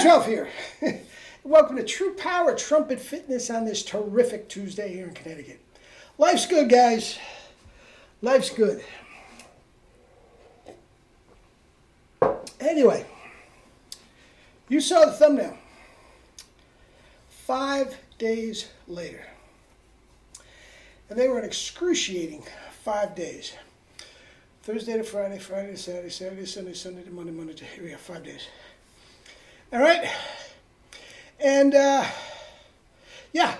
Ralph here. Welcome to True Power Trumpet Fitness on this terrific Tuesday here in Connecticut. Life's good, guys. Life's good. Anyway, you saw the thumbnail. 5 days later. And they were an excruciating 5 days. Thursday to Friday, Friday to Saturday, Saturday to Sunday, Sunday to Monday, Monday to... Here we go, 5 days. All right? And, yeah.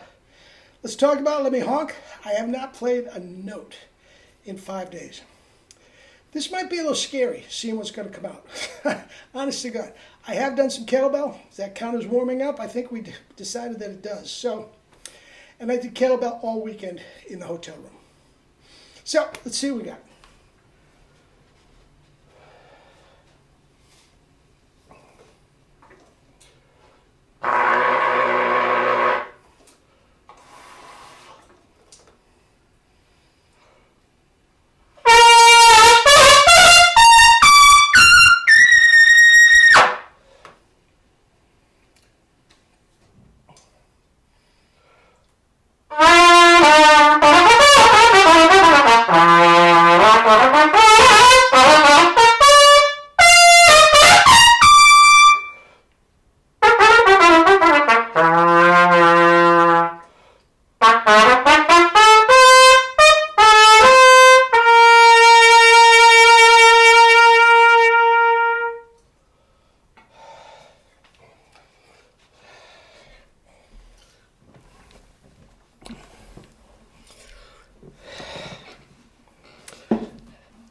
Let's talk about Let Me Honk. I have not played a note in 5 days. This might be a little scary, seeing what's going to come out. Honest to God. I have done some kettlebell. Does that count as warming up? I think we decided that it does. So, and I did kettlebell all weekend in the hotel room. So, let's see what we got.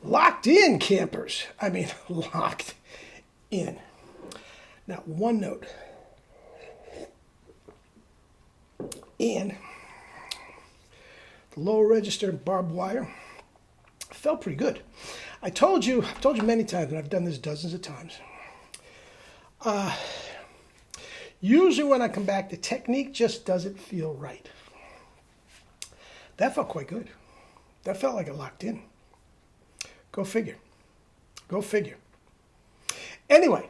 Locked in, campers. I mean, locked in. Now, one note. And the lower register barbed wire felt pretty good. I've told you many times, and I've done this dozens of times. Usually when I come back, the technique just doesn't feel right. That felt quite good. That felt like it locked in. Go figure. Go figure. Anyway,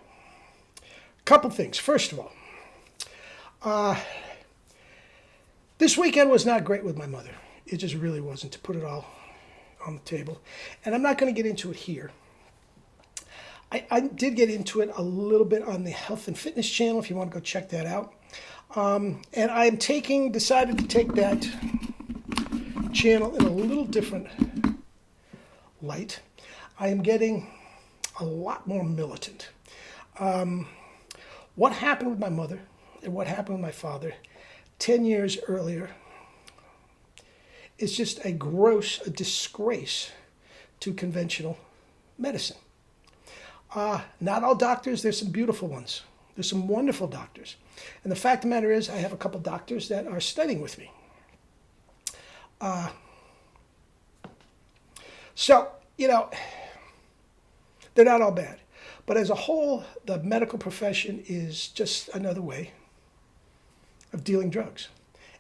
a couple things. First of all, this weekend was not great with my mother. It just really wasn't, to put it all on the table. And I'm not going to get into it here. I did get into it a little bit on the Health and Fitness channel, if you want to go check that out. And I am decided to take that channel in a little different light. I am getting a lot more militant. What happened with my mother and what happened with my father 10 years earlier is just a disgrace to conventional medicine. Not all doctors, there's some beautiful ones. There's some wonderful doctors. And the fact of the matter is, I have a couple doctors that are studying with me. So, you know, they're not all bad. But as a whole, the medical profession is just another way of dealing drugs.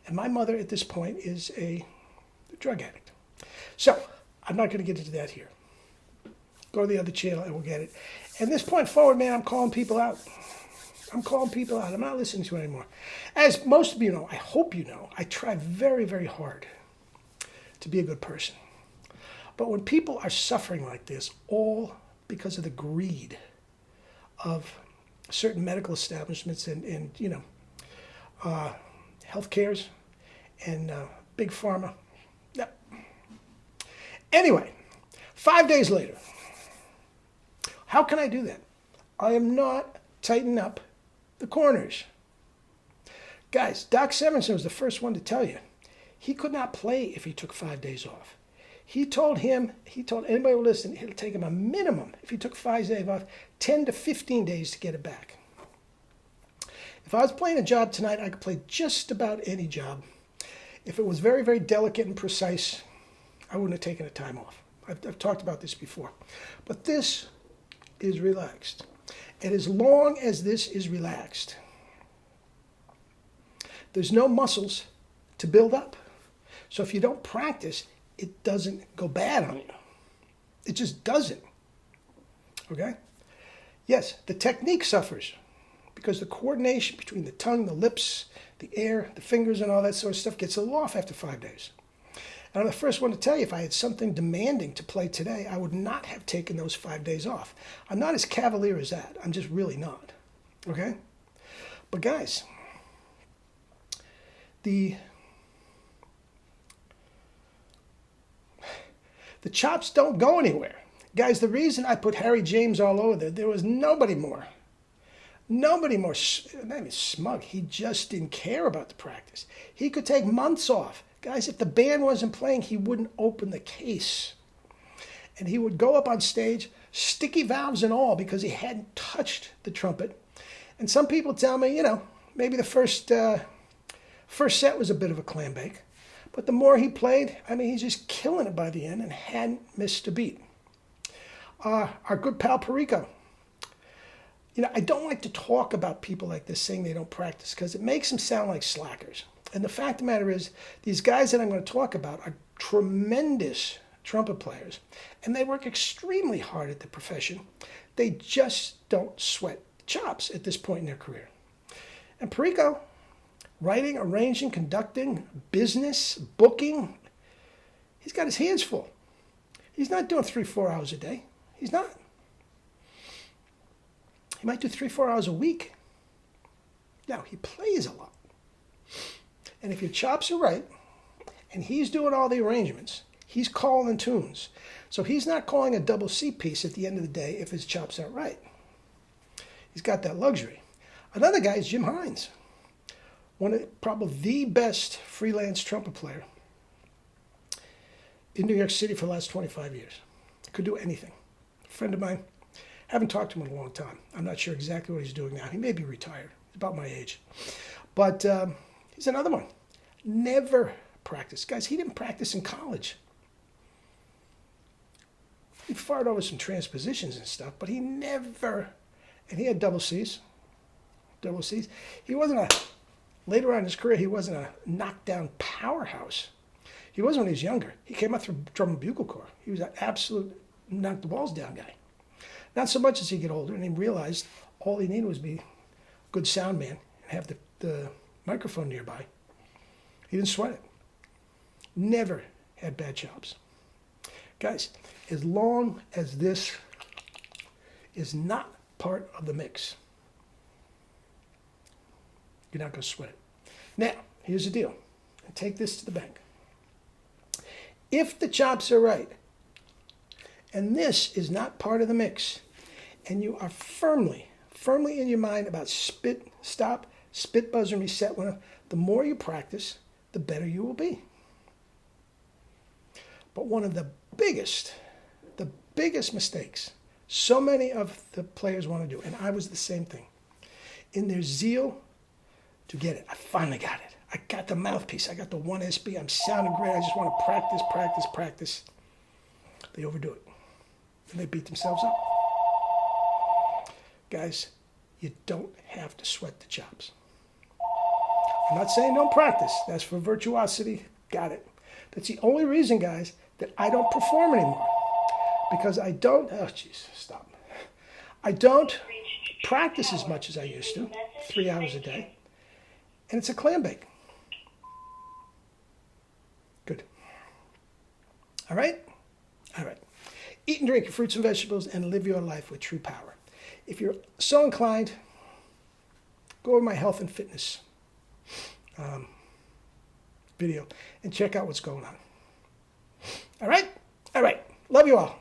And my mother at this point is a drug addict. So, I'm not going to get into that here. Go to the other channel and we'll get it. And this point forward, man, I'm calling people out. I'm calling people out. I'm not listening to it anymore. As most of you know, I hope you know, I try very, very hard to be a good person. But when people are suffering like this, all because of the greed of certain medical establishments and you know, health cares and big pharma. Yep. Anyway, 5 days later, how can I do that? I am not tightening up the corners. Guys, Doc Severinsen was the first one to tell you he could not play if he took 5 days off. He told anybody who listened, it'll take him a minimum, if he took 5 days off, 10 to 15 days to get it back. If I was playing a job tonight, I could play just about any job. If it was very, very delicate and precise, I wouldn't have taken a time off. I've talked about this before. But this is relaxed. And as long as this is relaxed, there's no muscles to build up. So if you don't practice, it doesn't go bad on you. It just doesn't. Okay? Yes, the technique suffers. because the coordination between the tongue, the lips, the air, the fingers, and all that sort of stuff gets a little off after 5 days. And I'm the first one to tell you, if I had something demanding to play today, I would not have taken those 5 days off. I'm not as cavalier as that. I'm just really not. Okay? But guys, the chops don't go anywhere. Guys, the reason I put Harry James all over there was nobody more, not even smug. He just didn't care about the practice. He could take months off. Guys, if the band wasn't playing, he wouldn't open the case. And he would go up on stage, sticky valves and all, because he hadn't touched the trumpet. And some people tell me, maybe the first set was a bit of a clam bake. But the more he played, he's just killing it by the end and hadn't missed a beat. Our good pal Perico. I don't like to talk about people like this saying they don't practice because it makes them sound like slackers. And the fact of the matter is, these guys that I'm going to talk about are tremendous trumpet players, and they work extremely hard at the profession. They just don't sweat chops at this point in their career. And Perico, writing, arranging, conducting, business, booking, he's got his hands full. He's not doing 3-4 hours a day. He's not. He might do 3-4 hours a week. Now, he plays a lot. And if your chops are right, and he's doing all the arrangements, he's calling tunes. So he's not calling a double C piece at the end of the day if his chops aren't right. He's got that luxury. Another guy is Jim Hines, probably the best freelance trumpet player in New York City for the last 25 years. Could do anything. A friend of mine, haven't talked to him in a long time. I'm not sure exactly what he's doing now. He may be retired. He's about my age. But he's another one. Never practiced. Guys, he didn't practice in college. He fired over some transpositions and stuff, but he never, and he had double C's. He wasn't later on in his career, he wasn't a knockdown powerhouse. He was when he was younger. He came up through drum and bugle corps. He was an absolute knock the walls down guy. Not so much as he get older, and he realized all he needed was be a good sound man and have the microphone nearby. He didn't sweat it. Never had bad chops. Guys, as long as this is not part of the mix, you're not going to sweat it. Now, here's the deal. And take this to the bank. If the chops are right, and this is not part of the mix, and you are firmly in your mind about spit, stop, spit, buzz, and reset, the more you practice, the better you will be. But one of the biggest mistakes so many of the players want to do, and I was the same thing, in their zeal to get it. I finally got it. I got the mouthpiece. I got the 1SB. I'm sounding great. I just want to practice. They overdo it. And they beat themselves up. Guys, you don't have to sweat the chops. I'm not saying don't practice. That's for virtuosity. Got it. That's the only reason, guys, that I don't perform anymore. Because I don't, stop. I don't practice as much as I used to, 3 hours a day. And it's a clam bake. Good. All right? All right. Eat and drink your fruits and vegetables and live your life with true power. If you're so inclined, go over my health and fitness video and check out what's going on. All right? All right. Love you all.